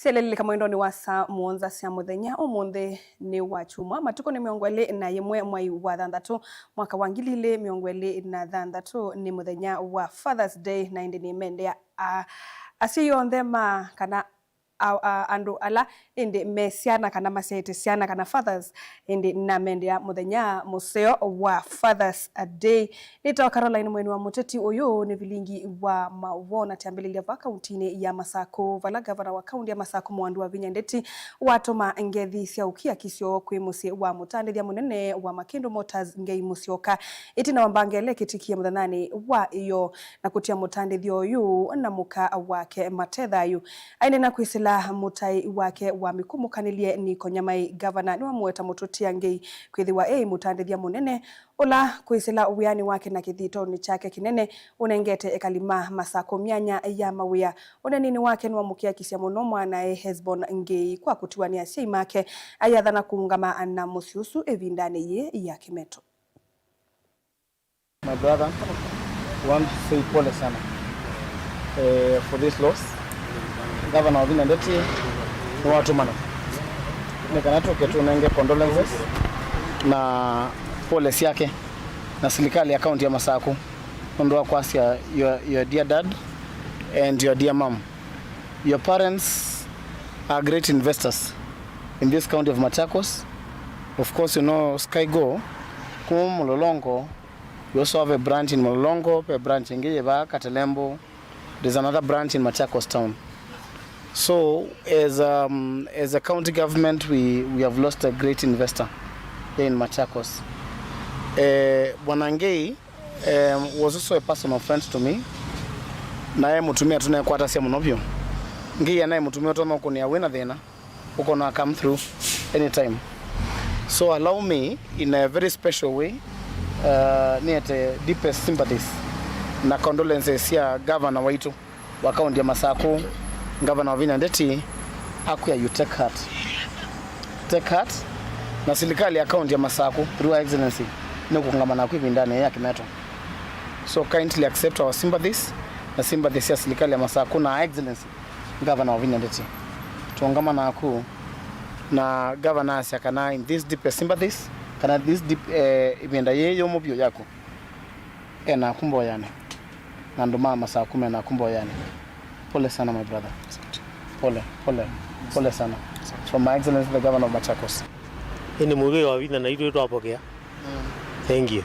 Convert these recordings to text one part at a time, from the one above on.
Seleleka mwendo ni wasa muonza sia muthenya omunthe ni wachumwa matuko ni miongwele na yemwe mwai wa thanthatu mwaka wa 2026 ni muthenya wa Father's Day na indi ni mende acio yonthe ma kana andu ala indi mesiana kana masete siana kana fathers indi na mende ya muthenya museo wa Father's Day nito Caroline mwenu wa muteti uyu ni vilingi wa mawona tiambililia va kaunti ya Masako vala gavana wa kaunti ya Masako Mwandu wa Vinya Ndeti watoma ngethi cia ukia kisio kwi musi wa mutandithia munene wa Makindu Motors ngei musioka itina wambangele kitikia muthanani wa iyo na kutia mutandithio uyu na muka wake Matethayu aine na kwisila mutai wake wa mikumukanilie ni konyamai gavana ni wamweta mututia ngei kwithiwa mutandithia munene ula kwisila uwiani wake na kithito ni chake kinene unengete ekalima Masako myanya ya mawia unenini wake ni wamukia kisia muno mwana Hesbon ngei kwa kutiwania siimake ayathana kuungama na musiusu evindane ye ya Kimeto. My brother, want to say pole sana for this loss. Governor of Vinya Ndeti ni watu mana nikanatoke tunenge condolences na policy yake na serikali ya kaunti ya Masako ondoa kwasi your dear dad and your dear mom. Your parents are great investors in this county of Machakos. Of course, you know Skygo Mulolongo. You also have a branch in Mulolongo, a branch in Giyeva, Katelembo. There's another branch in Machakos town. So as a county government, we have lost a great investor here in Machakos. Bwanangei was also a personal friend to me. Naye mutumia tunayekwata sia munovyo. Ngi naye mutumia toma kunia wina thina uko na come through anytime. So allow me in a very special way near the deepest sympathies na condolences ya governor waitu wa kaunti ya Masako, Governor of Vinya Ndeti akuya you take heart. Take heart na serikali ya kaunti ya Masako through Her Excellency ni kukungamana kwa vindane ya Kimeto. So kindly accept our sympathies na sympathies ya serikali ya Masako na Her Excellency Governor of Vinya Ndeti. Tuongamana ku na governor kana in this deep sympathies kana this deep ibenda yeyo mubyo yako ena kumbo yane na ndoma Masako na kumbo yane. Pole sana my brother. Pole sana. From My Excellency the Governor of Machakos. Ni muge wa Vinya na ido twapokea. Thank you.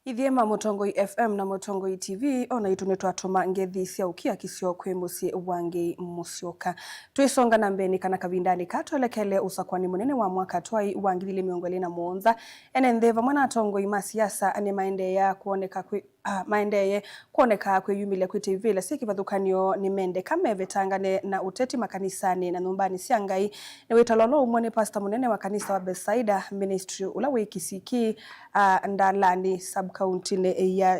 Ithiema Mutongoi FM na Mutongoi TV ona itunetwa tuma ngethi cia ukia kisio kwi musi wangi musioka twisonga na mbeni kana kavindani katwelekele usakwani munene wa mwaka twai wa 2027 ene ntheva mwana atongoi ma siasa ane maendelea kuoneka kwi maendelea kuoneka kwi yumile kwi TV la sikivathukanio ni mende kama vetangane na uteti makanisani na nyumbani cia Ngai ni witalolo umone pastor munene wa kanisa wa Bethsaida Ministry ula wikisiki ndalani sub county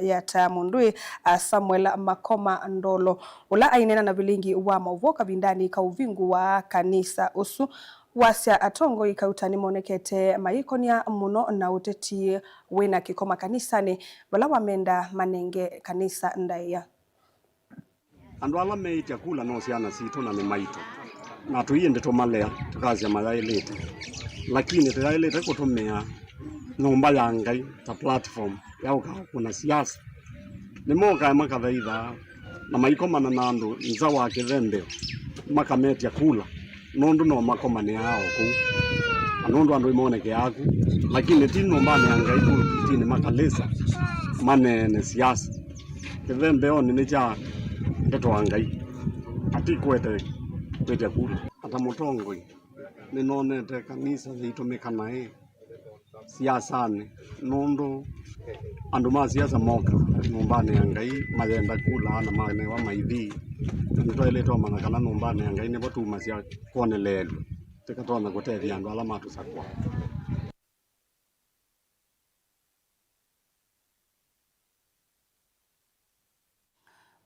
ya Tamundui Samuel Makoma Ndolo ula ainena na vilingi wa mauvoka vindani ka uvingu wa kanisa usu wasia atongo ikautani monekete maikonia muno na uteti wena kikoma kanisani wala wamenda manenge kanisa ndaya andu ala meite kula no ciana citu na ni maito na tuinde tumalea tukazia mayailete lakini tuyailete kutumia nyumba ya Ngai ta platform ya kuna siasa ni moka makathaitha na maikomana na andu nza wa kithembe makametia kula nondu no makomane yao ku nondu andu imoneke yaku lakini ti nyumba ya Ngai tu tini makalesa manene siasa kithembe oni ni cha ndeto wa Ngai ati kwete kula ata mutongoi ni nonete kanisa zitumika nae siasane nondu andu ma siasa moka nyumbani ya Ngai mayenda kula na mane wa maithi nitoiletwa mana kana nyumbani ya Ngai ne botuma cia kuonelelo tikatona gutethia andu ala matu sakwa.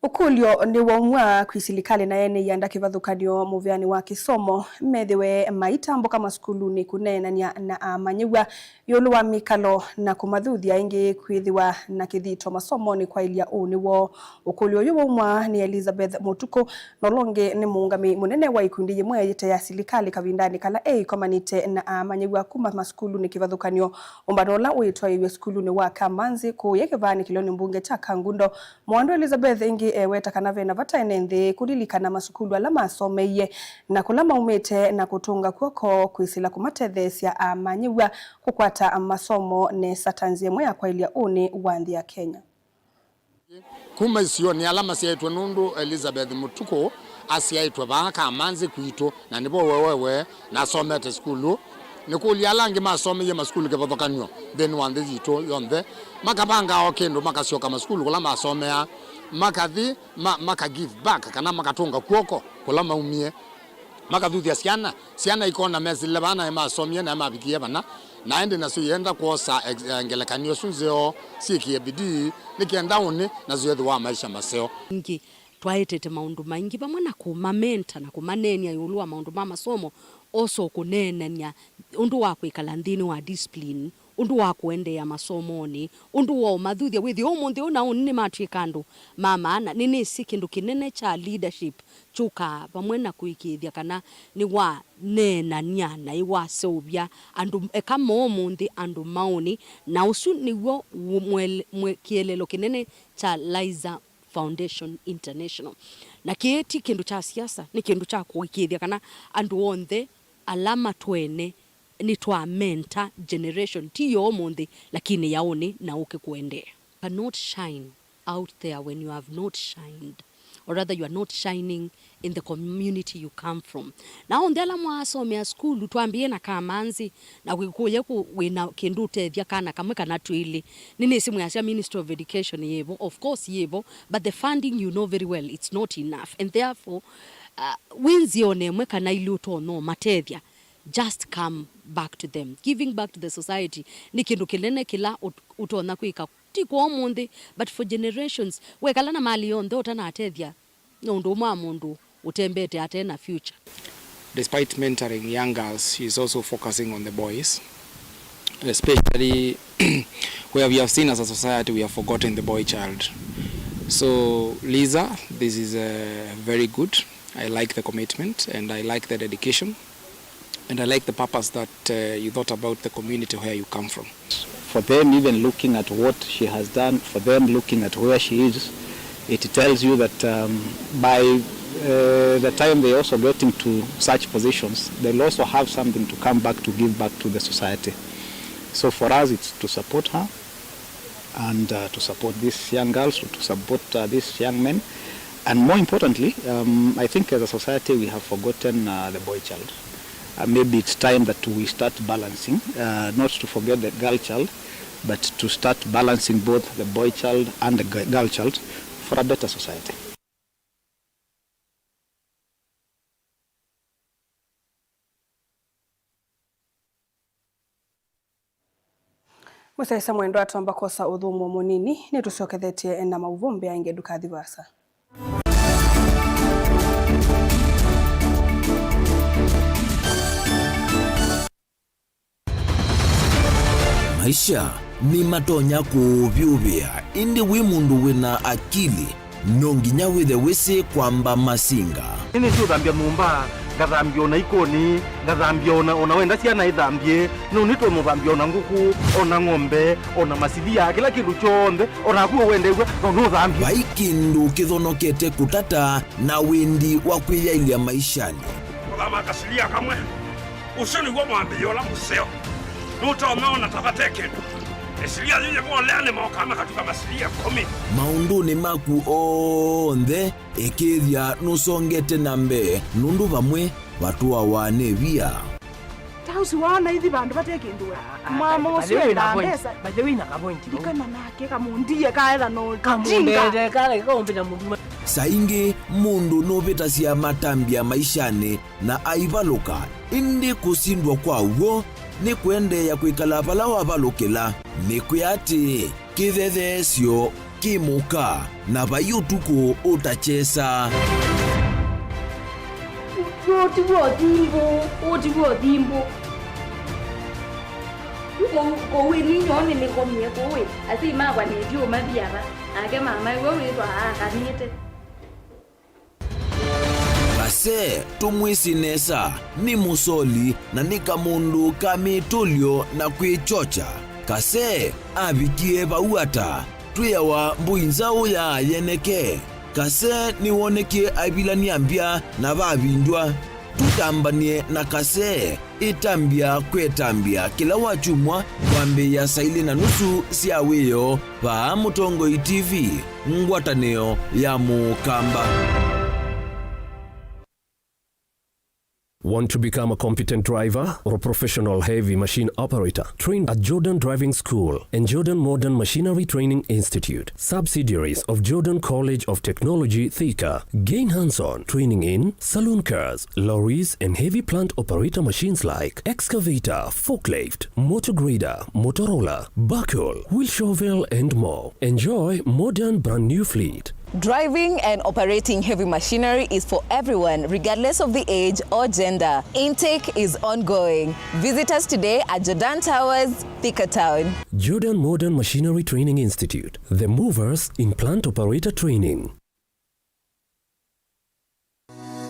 Ukulio ni womwa kwisilikali na yene yanda kivathukanio muvyani wa kisomo methiwe maitambo kama skuluni kunenania na amanyiwa yulu wa mikalo na kumathuthia ingi kwithiwa na kithito masomo ni kwa ilia uniwo. Ukulio yu womwa ni Elizabeth Mutuku nolonge ni muungami munene wa ikundi yimwe yite ya silikali kavindani kala komanite na amanyiwa kuma maskuluni kivathukanio umbanola uitwa iwe skuluni wa Kamanzi kuye kivani kiloni mbunge cha Kangundo. Mwandu Elizabeth ingi weta kanave na vataine nthi kulilikana masukulu ala masomeiye na kula maumite na kutunga kuoko kwisila kumatethesia amanyiwa kukwata masomo ne satanzie mwe kwa ilia uni wa nthi ya Kenya. Kuma isio ni alama siyaitwa nundu Elizabeth Mutuku asiyaitwa ba Kamanzi kwito na nibo wewe na somete skulu nikuli alangi masome ye maskulu ke vathokanio then wande yito yonde makabanga okendo makasioka maskulu kula masomea makathi maka give back kana makatunga kuoko kula maumie makathuthia ciana ikona mesile bana masomie na mabikie bana naende na siyenda kuosa ngelekanio sunzeo sikie bidii nikienda uni na zuyethi wa maisha maseo ngi twaitete maundu maingi pamwe na kumamenta na kumanenia yulu wa maundu ma masomo oso kunenenia undu wa kwikala nthini wa discipline undu wa kuendea masomoni undu wa mathuthia withi omunthi una unini matwikandu mama nini si kindu kinene cha leadership chuka pamwe na kuikithia kana ni wa nenania na iwa seubia andu kama omunthi andu mauni na usu niwo kielelo kinene cha Liza Foundation International na kieti kindu cha siasa ni kindu cha kuikithia kana andu onthe alama twene ni twa mentor generation tiyo omunthi lakini yaoni na uke kuendea. Cannot shine out there when you have not shined, or rather you are not shining in the community you come from. Na ondela mwasomea skulu twambie na Kamanzi na wikuye wina kindu tethia kana kamwe kana twili nini simu ya Ministry of Education yebo, of course yebo, but the funding you know very well it's not enough, and therefore winzi onemwe kana iluto no matethia just come back to them. Giving back to the society ni kindu kilene kila utona kuika tiko omunthi, but for generations wekala na mali yonthe utana atethia nundu mwa mundu utembete atena future. Despite mentoring young girls, she is also focusing on the boys, especially where we have seen as a society we have forgotten the boy child. So Liza, this is very good. I like the commitment and I like the dedication. And I like the purpose that you thought about the community where you come from. For them, even looking at what she has done, for them looking at where she is, it tells you that by the time they also get into such positions, they'll also have something to come back to give back to the society. So for us, it's to support her and to support these young girls, to support these young men. And more importantly, I think as a society we have forgotten the boy child. Maybe it's time that we start balancing, not to forget the girl child, but to start balancing both the boy child and the girl child for a better society. Musaisa mwendo atu ambakosa udhumu munini ni tusiokethetie na mauvumbi ya inge dukathi vasa. Maisha ni matonya kuvyuvia indi wi mundu wina akili nonginya withe wisi kwamba masinga nini sio thambia mumba ngathambia ona ikoni ngathambia ona wenda ciana ithambie no nitwe muthambia ona nguku ona ng'ombe ona macithia kila kindu chonthe ona kuo wendegwe no thambia vaikindu kithonokete kutata na windi wa kwiyailia maishani kama kasilia kamwe usoni gwa mwambie ola museo nutaomeona tabateke esilia zile mwolene maokama katika masilia 10 maunduni maku onthe ikithia nusongete nambe nundu vamwe watu wawane via tausi wana hithi bandu batekindura mama uswe na pesa bajewina kapointi dikana nake kamundie kaela no kamundere kale kaombina mundu saingi mundu novitasia matambia maishani na aivaluka indi kusindwa kwa uo ni kuendeya kwikala vala wavalukila ni kuyati kithethesyo kimuka na bayutuko utachesa. Otimbo. Kowe ni nyone ni komye kowe. Asi magwa ni dio madiara. Age mama wewe to kanite. Kase tumwisinesa ni musoli na ni kamundu kamitulio na kwichocha. Kase abikie bauata tuyawa mbuinzao ya yeneke. Kase ni woneke abilani ambia na babindwa. Tutambanie na kase itambia kwetambia kila wachumwa wambe ya saili na nusu siaweyo pa Mutongo TV ngwataneo ya Mukamba. Want to become a competent driver or a professional heavy machine operator? Trained at Jordan Driving School and Jordan Modern Machinery Training Institute, subsidiaries of Jordan College of Technology, Thika. Gain hands-on training in saloon cars, lorries, and heavy plant operator machines like excavator, forklift, motor grader, Motorola, backhoe, wheel shovel, and more. Enjoy modern brand new fleet. Driving and operating heavy machinery is for everyone, regardless of the age or gender. Intake is ongoing. Visit us today at Jordan Towers, Thika Town. Jordan Modern Machinery Training Institute, the movers in plant operator training.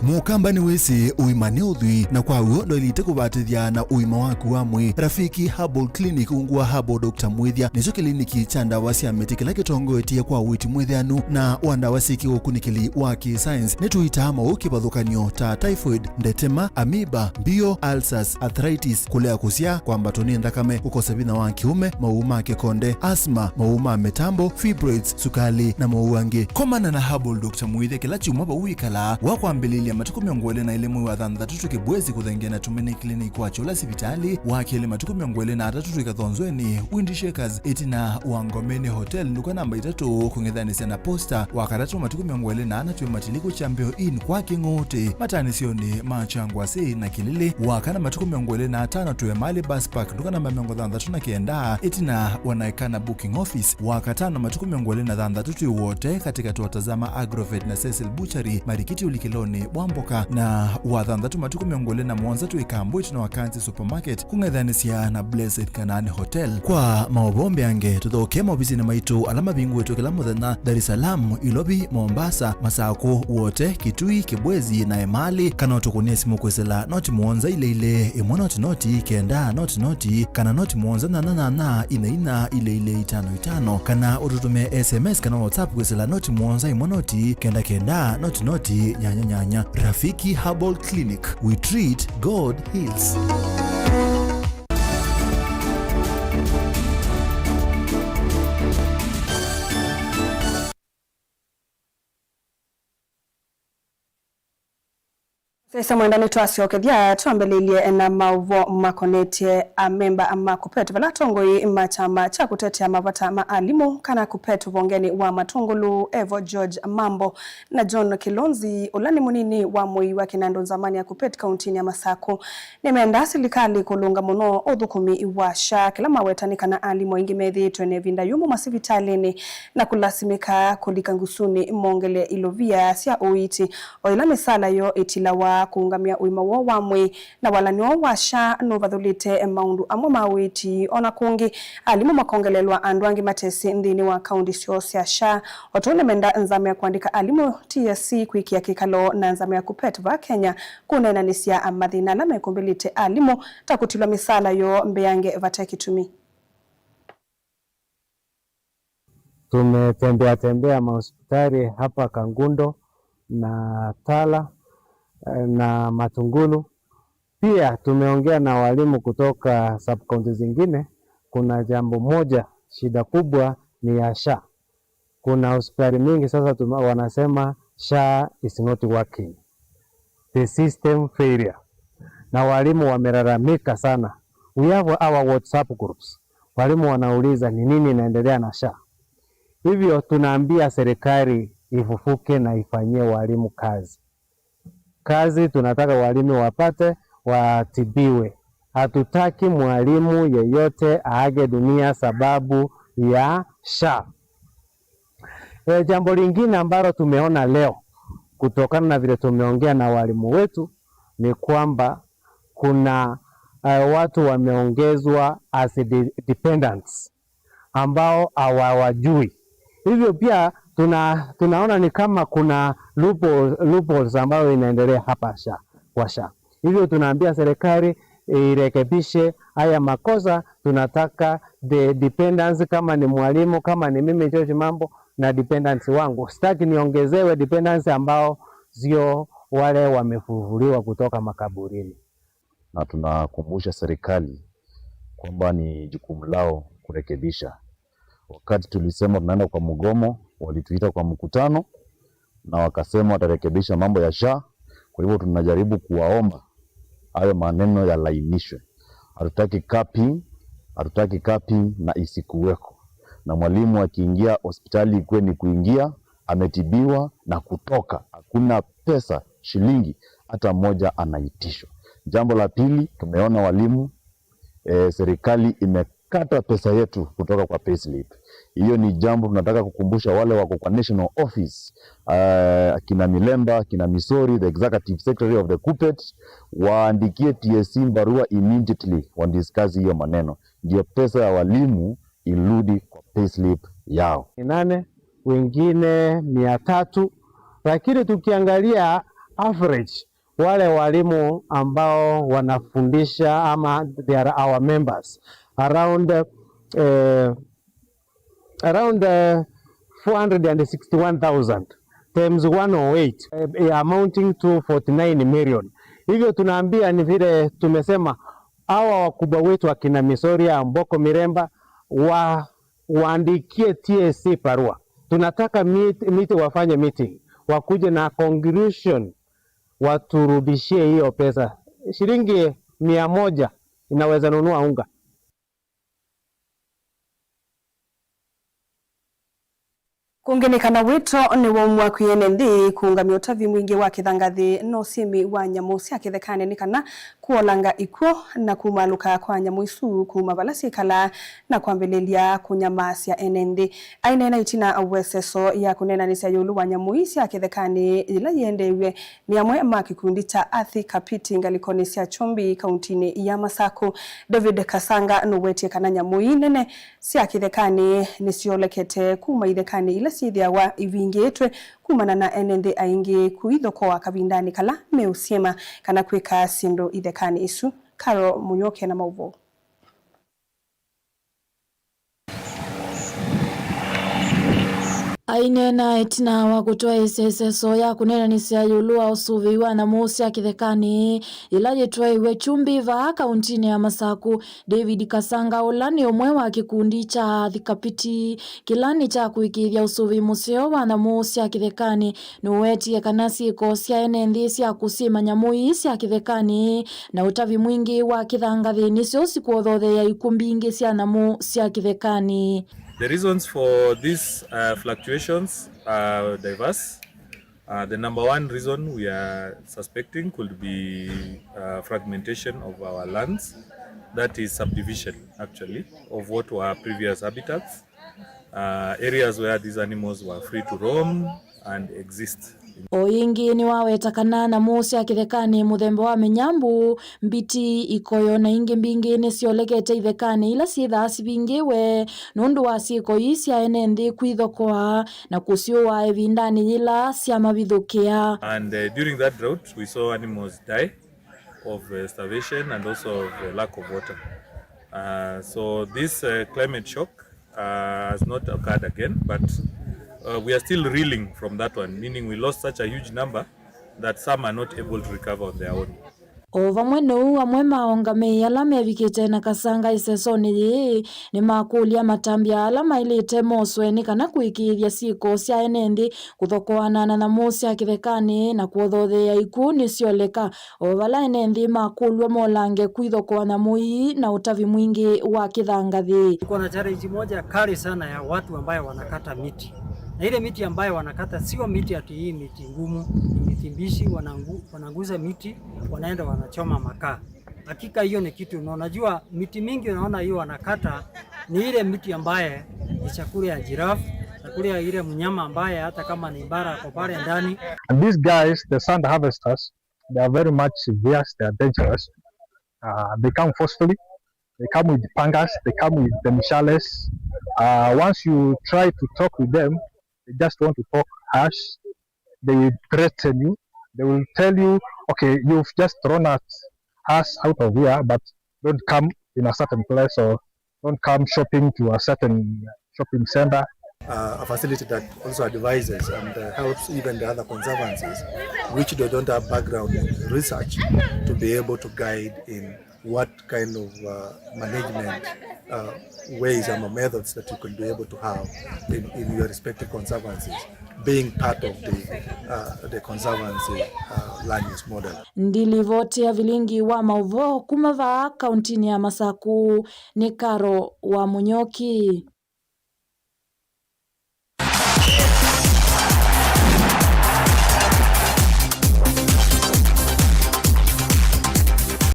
Mukamba ni wese uimane udhui na kwa uo ndo ilite kubatithia na uima waku wa mwi. Rafiki Herbal Clinic ungua Herbal Dr. Mwithia nicho kliniki cha ndawa cia miti kila kitongoetie kwa witi mwithianu na wandawa siki ukunikili wa science nituita mauki bathukanio ta typhoid, ndetema, amoeba, bio, ulcers, arthritis, kulea kusia kwa mbatoni ndakame, ukosebina wa kiume, mauma kekonde, asthma, mauma metambo, fibroids, sukali na mauangi. Komana na Herbal Dr. Mwithia kila chuma ba uikala wakwambililia matuko miongwele na ile mwi wa thandatu kibwezi kuthengia na tumene clinic wa chola sibitali wakele matuko miongwele na atatu ikathonzweni Windy Shakers etina Wangomeni Hotel nuka namba 3 kung'ethanisia na posta wakaratu matuko miongwele na anatwe matiliko chambeo in kwa kingote matanisioni machangwa se na kilile wakana matuko miongwele na 5 tuwe mali bus park nuka namba 39 etina wanaekana booking office wakatano matuko miongwele na thandatu wote katika tuwatazama Agrovet na Cecil Butchery Marikiti Ulikiloni Wamboka na wathandatu matuko miongole na mwanzatu ikambwe na Wakanzi Supermarket kung'ethanisia na Blessed Canaan Hotel. Kwa maobombe ange tuthoke mobisi na maitu alama bingu wetu kila muthenya Dar es Salaam, Ilobi, Mombasa, Masako wote, Kitui, Kibwezi na Emali kana utukunia simu kwesela noti muonza ile imwe noti kenda noti kana noti muonza na ina ile 55 kana ututume SMS kana WhatsApp kwesela noti muonza imwe noti kenda noti nyanya. Rafiki Herbal Clinic, we treat, God heals. Sasa mwendani twasiokethia tuambelilie na mauvo makonetie amemba ama kupetu valatongoi machama cha kutetea mavata maalimu kana kupetu vongeni wa Matungulu Evo George Mambo na John Kilonzi ulani munini wa mui wa Kinando zamani ya kupetu kauntini ya Masako nimeenda serikali kulunga muno uthukumi wa SHA kila mawetani kana alimu ingi methi twene vinda yumu masivitalini na kulasimika kulika ngusuni mongele ilovia sia uiti oila misala yo itilawa kuungamia uima wo wamwe na walani wo wa SHA no vathulite maundu amwe mawiti ona kungi alimu makongelelwa andwangi matesi ndini wa kaunti cio cia SHA otone menda nzame ya kuandika alimu TSC kwikia kikalo na nzame ya kupetu va Kenya kunenanisia amathina la mekumbilite alimu takutilwa misala yo mbeyange vatekitumi. Tumetembea mahospitali hapa Kangundo na Tala na Matungulu. Pia tumeongea na walimu kutoka sub-county zingine. Kuna jambo moja, shida kubwa ni ya SHA. Kuna hospitali mingi sasa wanasema SHA is not working. The system failure. Na walimu wamelalamika sana. We have our WhatsApp groups. Walimu wanauliza ni nini inaendelea na SHA. Hivyo tunaambia serikali ifufuke na ifanyie walimu kazi. Tunataka walimu wapate watibiwe. Hatutaki mwalimu yeyote aage dunia sababu ya SHA. Jambo lingine ambalo tumeona leo kutokana na vile tumeongea na walimu wetu ni kwamba kuna watu wameongezwa as dependents ambao hawajui. Hivyo pia tunaona ni kama kuna loopholes ambayo inaendelea hapa kwa SHA. Hivyo tunaambia serikali irekebishe haya makosa. Tunataka the dependents, kama ni mwalimu, kama ni mimi George Mambo na dependents wangu, sitaki niongezewe dependents ambao sio wale wamefufuliwa kutoka makaburini. Na tunakumbusha serikali kwamba ni jukumu lao kurekebisha. Wakati tulisema tunaenda kwa mgomo, walituita kwa mkutano na wakasema watarekebisha mambo ya SHA. Kwa hivyo tunajaribu kuwaomba hayo maneno yalainishwe. Hatutaki capping na isikuweko. Na mwalimu akiingia hospitali ikuwe ni kuingia, ametibiwa na kutoka. Hakuna pesa shilingi hata moja anaitishwa. Jambo la pili, tumeona walimu serikali imekata pesa yetu kutoka kwa payslip. Hiyo ni jambo tunataka kukumbusha wale wako kwa National Office, kina Milemba, kina Misori, the Executive Secretary of the KUPPET, waandikie TSC barua immediately wandiscuss hiyo maneno. Ndio pesa ya walimu irudi kwa payslip yao. 8, wengine 300, lakini tukiangalia average wale walimu ambao wanafundisha ama they are our members around 461,000 times 108 amounting to 49 million. Hivyo tunaambia ni vile tumesema hawa wakubwa wetu akina Misoria, Mboko, Miremba waandikie TSC barua. Tunataka wafanye meeting, wakuje na conclusion, waturudishie hiyo pesa. Shilingi 100 inaweza nunua unga. Kungenikana wito ni womwa kuyene ndi kuungamia utavi mwingi wa kithangathi no simi wa nyamu cia kithekane ni kana kuolanga ikuo na kumaluka kwa nyamu isu kuma balasi kala na kwambelelia kunyamasya enendi aina na itina aweseso ya kunena ni cia yulu wa nyamu cia kithekane ila yendewe ni amwe makikundi cha Athi Kapiti ngalikoni cia Chumbi kauntini ya Masako. David Kasanga no wetie kana nyamu nene cia kithekane ni ciolekete kuma ithekane ila sithia wa ivingetwe kumana na enende aingi kuithoko wa kabindani kala meusiema kana kwika sindo ithekani isu. Karo Munyoke na mauvo. Ainena itina wa kutoa iseseso ya kunena ni cia yulua usuviwa na musi ya kithekani ila yetwaiwe Chumbi va kauntini ya Masaku. David Kasanga ulani umwe wa kikundi cha Athi Kapiti kilani cha kuikithia usuvi museo wa na musi ya kithekani nuwetie kana siko cia enendi cia kusima nyamui cia kithekani na utavi mwingi wa kithangathi nicio sikuothothe ya ikumbingi cia namu cia kithekani. The reasons for these fluctuations are diverse. The number one reason we are suspecting could be fragmentation of our lands. That is subdivision, actually, of what were previous habitats. Areas where these animals were free to roam and exist. Oingi ni wawetakana na musi ya kithekani muthemba wa minyambu mbiti ikoyo na ingi mbingi ni ciolekete ithekani ila sitha cibingiwe nundu wa ciko cia enendi kwithokoa na kusiwa evindani ila cia mabithukia. And during that drought we saw animals die of starvation and also of lack of water. So this climate shock has not occurred again, but we are still reeling from that one, meaning we lost such a huge number that some are not able to recover on their own. Ovamwe no amwe maongame ala mevikite na Kasanga isesoni yi ni makulia matambia ala mailite mosweni kana kuikithia siko cia enendi kuthokoana na musi ya kithekani na kuothothea ikuni cioleka ovala enendi makulwa molange kwithokoana mui na utavi mwingi wa kithangathi. Tuko na challenge moja kali sana ya watu ambao wanakata miti. Na ile miti ambayo wanakata sio miti ati hii miti ngumu, ni miti mbishi, wananguza miti, wanaenda wanachoma makaa. Hakika hiyo ni kitu unajua miti mingi unaona hiyo wanakata ni ile miti ambaye ni chakula ya giraffe, na kuchukulia ile mnyama ambaye hata kama ni bara kwa pale ndani. And these guys, the sand harvesters, they are very much severe, they are dangerous. They come forcefully, they come with pangas, they come with the mishales. Once you try to talk with them, they just want to talk harsh. They threaten you. They will tell you, okay, you've just thrown us out of here, but don't come in a certain place or don't come shopping to a certain shopping center. A facility that also advises and helps even the other conservancies, which they don't have background in research, to be able to guide in what kind of management ways and methods that you can be able to have in your respective conservancies, being part of the conservancy land use model. Ndilivotea vilingi wa mauvo kumava kauntini ya Masaku ni Karo wa Munyoki.